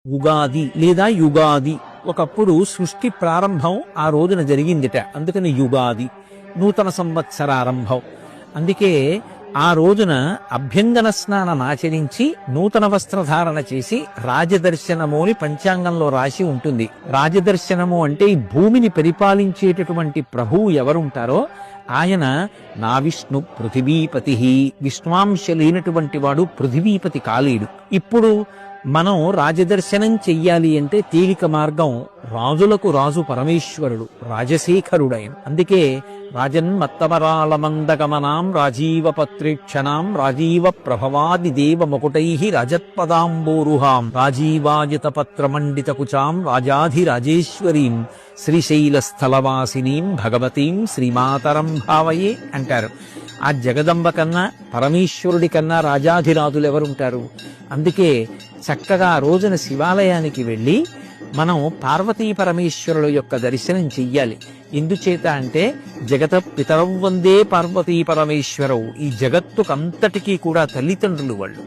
ఉగాది లేదా యుగాది. ఒకప్పుడు సృష్టి ప్రారంభం ఆ రోజున జరిగిందిట, అందుకని యుగాది. నూతన సంవత్సరారంభం. అందుకే ఆ రోజున అభ్యంగన స్నానం ఆచరించి నూతన వస్త్రధారణ చేసి రాజదర్శనము అని పంచాంగంలో రాసి ఉంటుంది. రాజదర్శనము అంటే ఈ భూమిని పరిపాలించేటటువంటి ప్రభువు ఎవరుంటారో ఆయన నా విష్ణు పృథివీపతి. విష్ణువాంశ లేనటువంటి వాడు పృథివీపతి కాలేడు. ఇప్పుడు మనం రాజదర్శనం చెయ్యాలి అంటే తేలిక మార్గం, రాజులకు రాజు పరమేశ్వరుడు, రాజశేఖరుడైన. అందుకే రాజన్మత్తమరాళమందగమనాం రాజీవ పత్రేక్షణాం రాజీవ ప్రభవాది దేవ మకుటై రజత్పదాంబోరుహాం రాజీవాజిత పత్రమండిత కుచాం రాజాధిరాజేశ్వరీం శ్రీశైల స్థలవాసినీం భగవతీం శ్రీమాతరం భావయే అంటారు. ఆ జగదంబ కన్నా పరమేశ్వరుడి కన్నా రాజాధిరాజులు ఎవరుంటారు? అందుకే చక్కగా ఆ రోజున శివాలయానికి వెళ్ళి మనం పార్వతీ పరమేశ్వరుల యొక్క దర్శనం చెయ్యాలి. ఎందుచేత అంటే జగత పితరౌ వందే పార్వతీ పరమేశ్వరౌ, ఈ జగత్తుకంతటికీ కూడా తల్లిదండ్రులు వాళ్ళు.